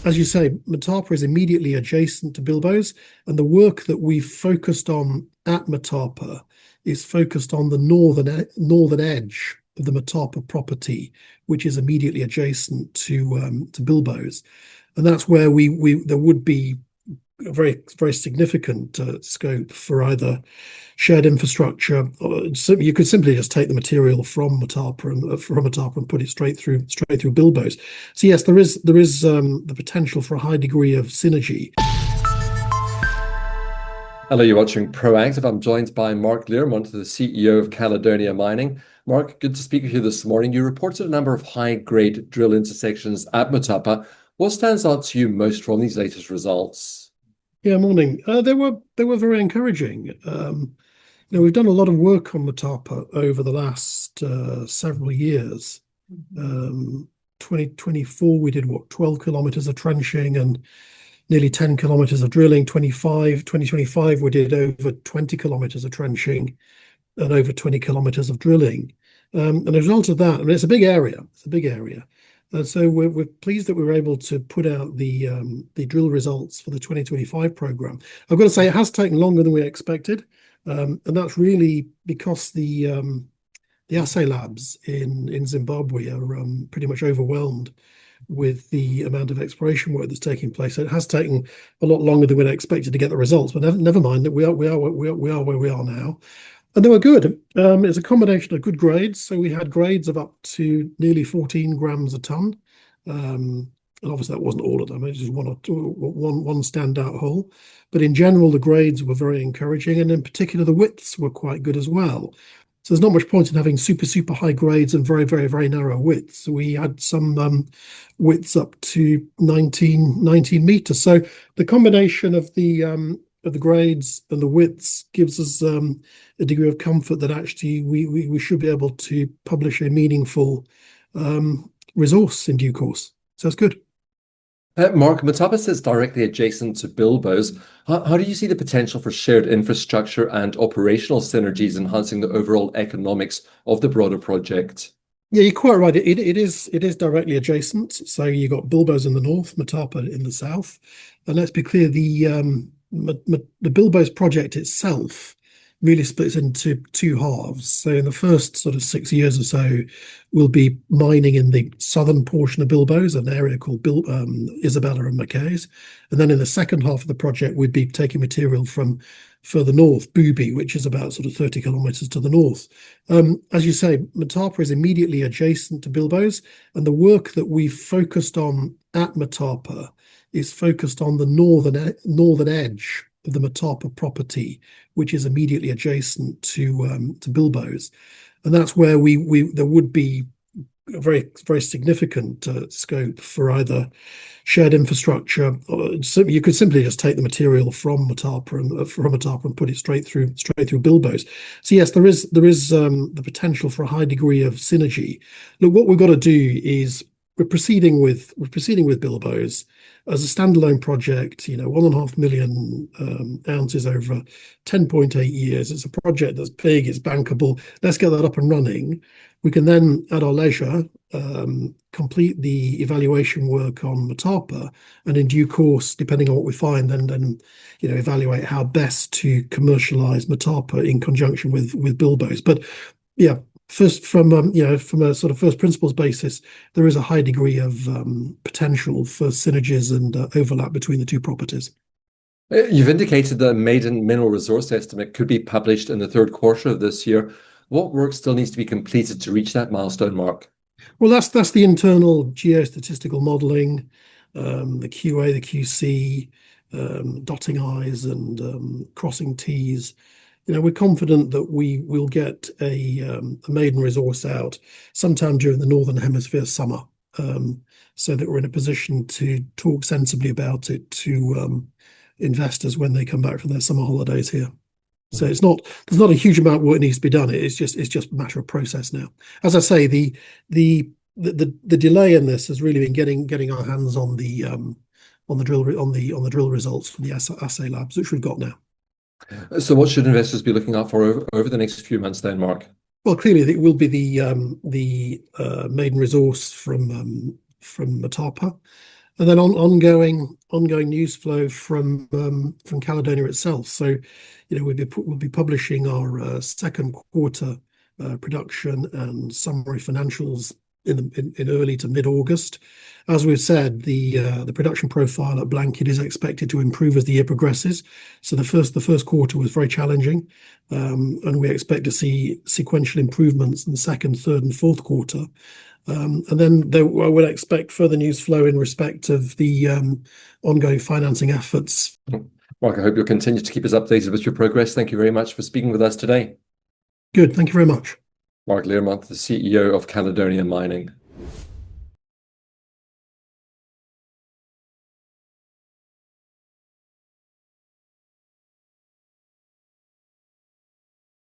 as you say, Motapa is immediately adjacent to Bilboes, and the work that we've focused on at Motapa is focused on the northern edge of the Motapa property, which is immediately adjacent to Bilboes, and that's where there would be a very significant scope for either shared infrastructure. So you could simply just take the material from Motapa and put it straight through Bilboes. So yes, there is the potential for a high degree of synergy. Hello, you're watching Proactive. I'm joined by Mark Learmont, the CEO of Caledonia Mining. Mark, good to speak with you this morning. You reported a number of high-grade drill intersections at Motapa. What stands out to you most from these latest results? Yeah, morning. They were very encouraging. We've done a lot of work on Motapa over the last several years. 2024, we did 12 kilometers of trenching and nearly 10 kilometers of drilling. 2025, we did over 20 kilometers of trenching and over 20 kilometers of drilling. And as a result of that, I mean, it's a big area. So we're pleased that we were able to put out the drill results for the 2025 program. I've got to say it has taken longer than we expected, and that's really because the assay labs in Zimbabwe are pretty much overwhelmed with the amount of exploration work that's taking place. So it has taken a lot longer than we'd expected to get the results, but never mind that we are where we are now. And they were good. It's a combination of good grades. So we had grades of up to nearly 14 grams a ton. And obviously that wasn't all of them. It was just one standout hole. But in general, the grades were very encouraging. And in particular, the widths were quite good as well. So there's not much point in having super high grades and very narrow widths. So we had some widths up to 19 meters. So the combination of the grades and the widths gives us a degree of comfort that actually we should be able to publish a meaningful resource in due course. So that's good. Mark, Motapa sits directly adjacent to Bilboes. How do you see the potential for shared infrastructure and operational synergies enhancing the overall economics of the broader project? Yeah, you're quite right. It is directly adjacent. So you've got Bilboes in the north, Motapa in the south. And let's be clear, the Bilboes project itself really splits into two halves. So in the first sort of 6 years or so, we'll be mining in the southern portion of Bilboes, an area called Isabella and Mackays. And then in the second half of the project, we'd be taking material from further north, Bubi, which is about sort of 30 kilometers to the north. As you say, Motapa is immediately adjacent to Bilboes, and the work that we've focused on at Motapa is focused on the northern edge of the Motapa property, which is immediately adjacent to Bilboes, and that's where there would be a very significant scope for either shared infrastructure. So you could simply just take the material from Motapa and put it straight through Bilboes. So yes, there is the potential for a high degree of synergy. Look, what we've got to do is we're proceeding with Bilboes as a standalone project, 1.5 million ounces over 10.8 years. It's a project that's big, it's bankable. Let's get that up and running. We can then, at our leisure, complete the evaluation work on Motapa, and in due course, depending on what we find, then evaluate how best to commercialize Motapa in conjunction with Bilboes. But yeah, first, from a sort of first principles basis, there is a high degree of potential for synergies and overlap between the two properties. You've indicated the maiden mineral resource estimate could be published in the third quarter of this year. What work still needs to be completed to reach that milestone, Mark? Well, that's the internal geostatistical modelling, the QA, the QC, dotting I's and crossing T's. We're confident that we will get a maiden resource out sometime during the Northern Hemisphere summer, so that we're in a position to talk sensibly about it to investors when they come back from their summer holidays here. So there's not a huge amount of work needs to be done. It's just a matter of process now. As I say, the delay in this has really been getting our hands on the drill results from the assay labs, which we've got now. So what should investors be looking out for over the next few months then, Mark? Well, clearly it will be the maiden resource from Motapa. and then ongoing news flow from Caledonia itself. So, we'll be publishing our second quarter production and summary financials in early to mid-August. As we've said, the production profile at Blanket is expected to improve as the year progresses. So the first quarter was very challenging, and we expect to see sequential improvements in the second, third, and fourth quarter. And then I would expect further news flow in respect of the ongoing financing efforts. Mark, I hope you'll continue to keep us updated with your progress. Thank you very much for speaking with us today. Good. Thank you very much. Mark Learmonth, the CEO of Caledonia Mining.